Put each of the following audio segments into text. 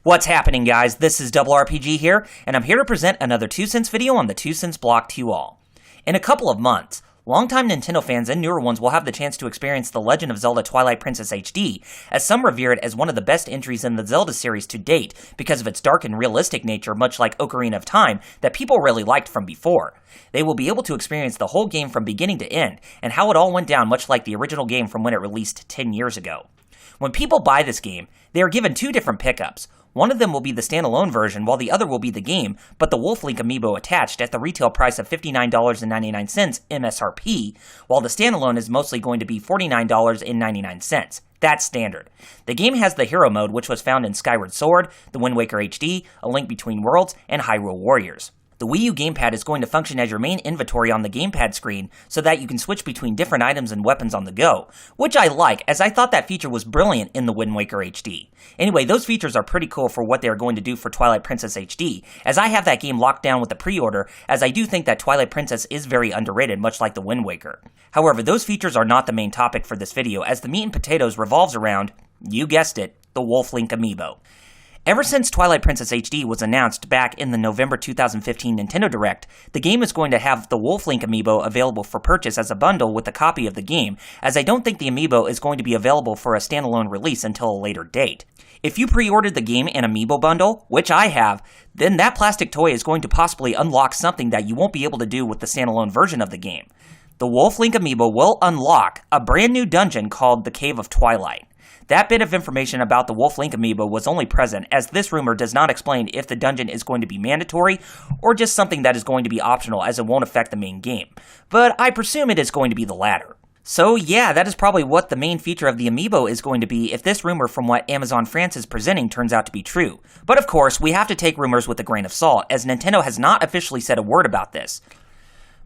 What's happening, guys? This is RRPG here, and I'm here to present another 2 cents video on the 2 cents block to you all. In a couple of months, longtime Nintendo fans and newer ones will have the chance to experience The Legend of Zelda Twilight Princess HD, as some revere it as one of the best entries in the Zelda series to date because of its dark and realistic nature, much like Ocarina of Time, that people really liked from before. They will be able to experience the whole game from beginning to end, and how it all went down much like the original game from when it released 10 years ago. When people buy this game, they are given 2 different pickups. One of them will be the standalone version, while the other will be the game, but the Wolf Link Amiibo attached at the retail price of $59.99 MSRP, while the standalone is mostly going to be $49.99. That's standard. The game has the Hero Mode, which was found in Skyward Sword, The Wind Waker HD, A Link Between Worlds, and Hyrule Warriors. The Wii U gamepad is going to function as your main inventory on the gamepad screen so that you can switch between different items and weapons on the go, which I like, as I thought that feature was brilliant in The Wind Waker HD. Anyway, those features are pretty cool for what they are going to do for Twilight Princess HD, as I have that game locked down with the pre-order, as I do think that Twilight Princess is very underrated, much like The Wind Waker. However, those features are not the main topic for this video, as the meat and potatoes revolves around, you guessed it, the Wolf Link Amiibo. Ever since Twilight Princess HD was announced back in the November 2015 Nintendo Direct, the game is going to have the Wolf Link Amiibo available for purchase as a bundle with a copy of the game, as I don't think the Amiibo is going to be available for a standalone release until a later date. If you pre-ordered the game and Amiibo bundle, which I have, then that plastic toy is going to possibly unlock something that you won't be able to do with the standalone version of the game. The Wolf Link Amiibo will unlock a brand new dungeon called the Cave of Twilight. That bit of information about the Wolf Link Amiibo was only present, as this rumor does not explain if the dungeon is going to be mandatory or just something that is going to be optional, as it won't affect the main game. But I presume it is going to be the latter. So yeah, that is probably what the main feature of the Amiibo is going to be if this rumor from what Amazon France is presenting turns out to be true. But of course, we have to take rumors with a grain of salt, as Nintendo has not officially said a word about this.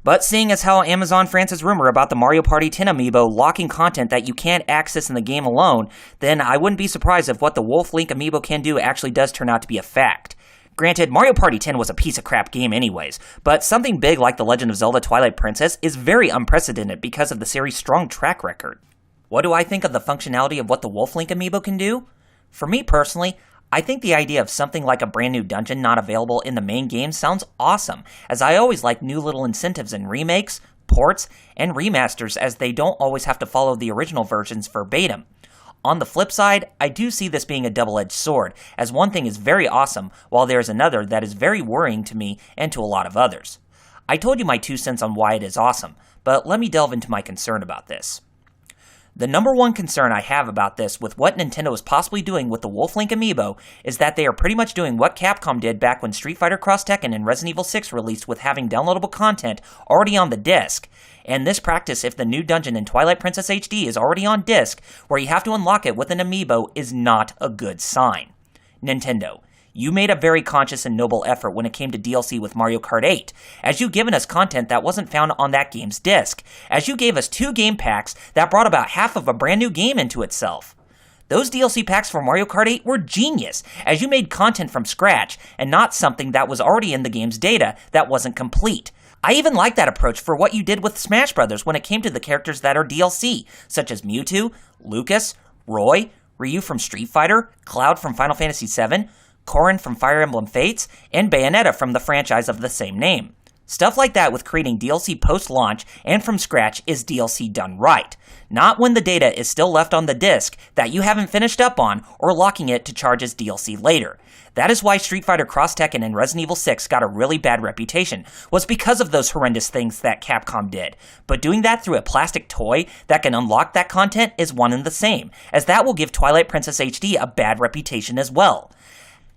But seeing as how Amazon France's rumor about the Mario Party 10 Amiibo locking content that you can't access in the game alone, then I wouldn't be surprised if what the Wolf Link Amiibo can do actually does turn out to be a fact. Granted, Mario Party 10 was a piece of crap game anyways, but something big like The Legend of Zelda Twilight Princess is very unprecedented because of the series' strong track record. What do I think of the functionality of what the Wolf Link Amiibo can do? For me personally, I think the idea of something like a brand new dungeon not available in the main game sounds awesome, as I always like new little incentives in remakes, ports, and remasters, as they don't always have to follow the original versions verbatim. On the flip side, I do see this being a double-edged sword, as one thing is very awesome, while there is another that is very worrying to me and to a lot of others. I told you my 2 cents on why it is awesome, but let me delve into my concern about this. The number one concern I have about this with what Nintendo is possibly doing with the Wolf Link Amiibo is that they are pretty much doing what Capcom did back when Street Fighter Cross Tekken and Resident Evil 6 released, with having downloadable content already on the disc. And this practice, if the new dungeon in Twilight Princess HD is already on disc, where you have to unlock it with an Amiibo, is not a good sign. Nintendo, you made a very conscious and noble effort when it came to DLC with Mario Kart 8, as you've given us content that wasn't found on that game's disc, as you gave us 2 game packs that brought about half of a brand new game into itself. Those DLC packs for Mario Kart 8 were genius, as you made content from scratch, and not something that was already in the game's data that wasn't complete. I even like that approach for what you did with Smash Bros. When it came to the characters that are DLC, such as Mewtwo, Lucas, Roy, Ryu from Street Fighter, Cloud from Final Fantasy VII, Corrin from Fire Emblem Fates, and Bayonetta from the franchise of the same name. Stuff like that with creating DLC post-launch and from scratch is DLC done right, not when the data is still left on the disc that you haven't finished up on or locking it to charge as DLC later. That is why Street Fighter Cross Tekken and Resident Evil 6 got a really bad reputation, was because of those horrendous things that Capcom did. But doing that through a plastic toy that can unlock that content is one and the same, as that will give Twilight Princess HD a bad reputation as well.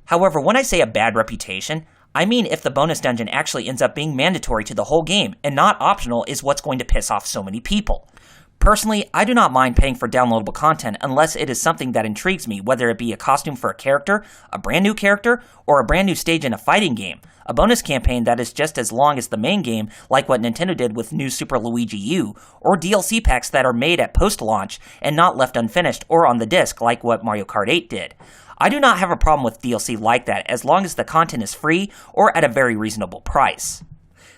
However, when I say a bad reputation, I mean if the bonus dungeon actually ends up being mandatory to the whole game and not optional is what's going to piss off so many people. Personally, I do not mind paying for downloadable content unless it is something that intrigues me, whether it be a costume for a character, a brand new character, or a brand new stage in a fighting game, a bonus campaign that is just as long as the main game, like what Nintendo did with New Super Luigi U, or DLC packs that are made at post-launch and not left unfinished or on the disc like what Mario Kart 8 did. I do not have a problem with DLC like that as long as the content is free or at a very reasonable price.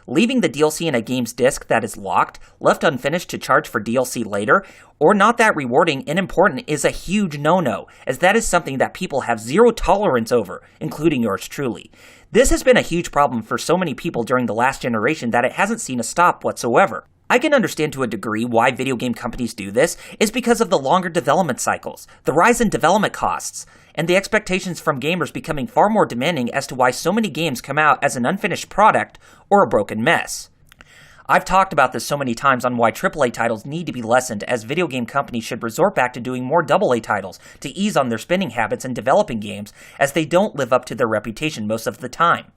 Leaving the DLC in a game's disc that is locked, left unfinished to charge for DLC later, or not that rewarding and important is a huge no-no, as that is something that people have zero tolerance over, including yours truly. This has been a huge problem for so many people during the last generation that it hasn't seen a stop whatsoever. I can understand to a degree why video game companies do this is because of the longer development cycles, the rise in development costs, and the expectations from gamers becoming far more demanding as to why so many games come out as an unfinished product or a broken mess. I've talked about this so many times on why AAA titles need to be lessened, as video game companies should resort back to doing more AA titles to ease on their spending habits in developing games, as they don't live up to their reputation most of the time.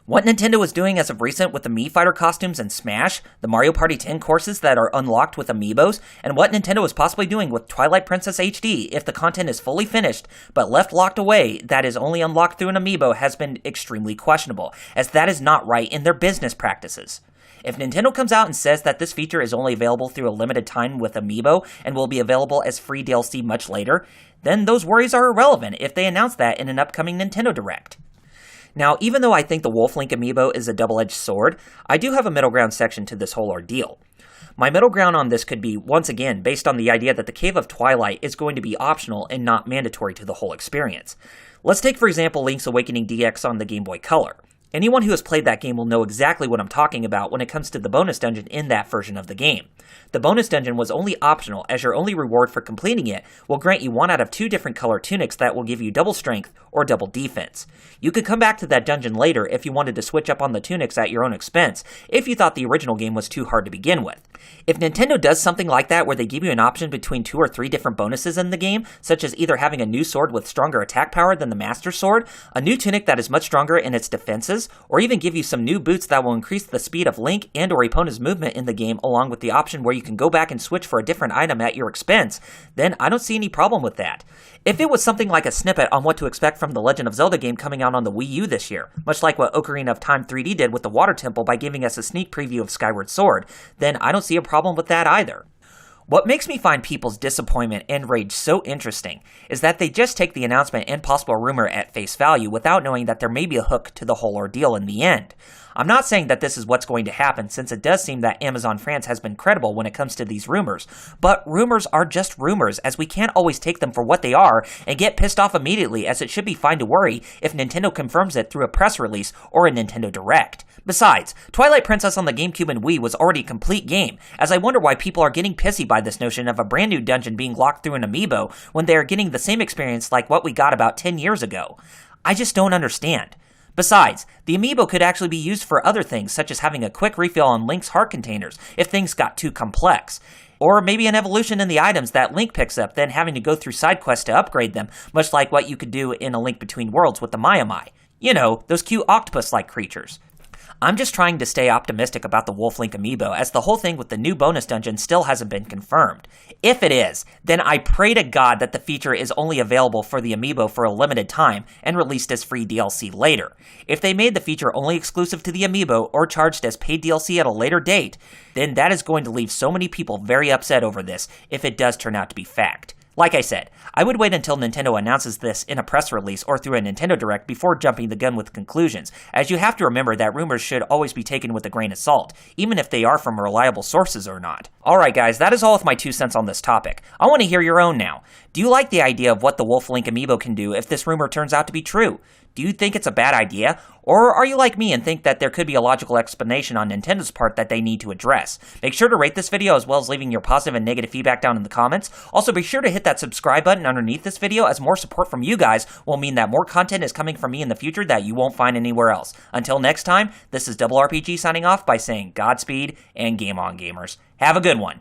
What Nintendo is doing as of recent with the Mii Fighter costumes and Smash, the Mario Party 10 courses that are unlocked with amiibos, and what Nintendo is possibly doing with Twilight Princess HD if the content is fully finished but left locked away that is only unlocked through an amiibo has been extremely questionable, as that is not right in their business practices. If Nintendo comes out and says that this feature is only available through a limited time with Amiibo and will be available as free DLC much later, then those worries are irrelevant if they announce that in an upcoming Nintendo Direct. Now, even though I think the Wolf Link Amiibo is a double-edged sword, I do have a middle ground section to this whole ordeal. My middle ground on this could be, once again, based on the idea that the Cave of Twilight is going to be optional and not mandatory to the whole experience. Let's take, for example, Link's Awakening DX on the Game Boy Color. Anyone who has played that game will know exactly what I'm talking about when it comes to the bonus dungeon in that version of the game. The bonus dungeon was only optional, as your only reward for completing it will grant you 1 out of 2 different color tunics that will give you double strength or double defense. You could come back to that dungeon later if you wanted to switch up on the tunics at your own expense, if you thought the original game was too hard to begin with. If Nintendo does something like that where they give you an option between 2 or 3 different bonuses in the game, such as either having a new sword with stronger attack power than the Master Sword, a new tunic that is much stronger in its defenses, or even give you some new boots that will increase the speed of Link and or Epona's movement in the game, along with the option where you can go back and switch for a different item at your expense, then I don't see any problem with that. If it was something like a snippet on what to expect from the Legend of Zelda game coming out on the Wii U this year, much like what Ocarina of Time 3D did with the Water Temple by giving us a sneak preview of Skyward Sword, then I don't see a problem with that either. What makes me find people's disappointment and rage so interesting is that they just take the announcement and possible rumor at face value without knowing that there may be a hook to the whole ordeal in the end. I'm not saying that this is what's going to happen, since it does seem that Amazon France has been credible when it comes to these rumors, but rumors are just rumors, as we can't always take them for what they are and get pissed off immediately, as it should be fine to worry if Nintendo confirms it through a press release or a Nintendo Direct. Besides, Twilight Princess on the GameCube and Wii was already a complete game, as I wonder why people are getting pissy by this notion of a brand new dungeon being locked through an amiibo when they are getting the same experience like what we got about 10 years ago. I just don't understand. Besides, the amiibo could actually be used for other things, such as having a quick refill on Link's heart containers if things got too complex. Or maybe an evolution in the items that Link picks up, then having to go through side quests to upgrade them, much like what you could do in A Link Between Worlds with the Mai. You know, those cute octopus-like creatures. I'm just trying to stay optimistic about the Wolf Link Amiibo, as the whole thing with the new bonus dungeon still hasn't been confirmed. If it is, then I pray to God that the feature is only available for the Amiibo for a limited time and released as free DLC later. If they made the feature only exclusive to the Amiibo or charged as paid DLC at a later date, then that is going to leave so many people very upset over this if it does turn out to be fact. Like I said, I would wait until Nintendo announces this in a press release or through a Nintendo Direct before jumping the gun with conclusions, as you have to remember that rumors should always be taken with a grain of salt, even if they are from reliable sources or not. Alright guys, that is all of my 2 cents on this topic. I want to hear your own now. Do you like the idea of what the Wolf Link Amiibo can do if this rumor turns out to be true? Do you think it's a bad idea? Or are you like me and think that there could be a logical explanation on Nintendo's part that they need to address? Make sure to rate this video as well as leaving your positive and negative feedback down in the comments. Also be sure to hit that subscribe button underneath this video, as more support from you guys will mean that more content is coming from me in the future that you won't find anywhere else. Until next time, this is RRPG signing off by saying Godspeed and game on, gamers. Have a good one.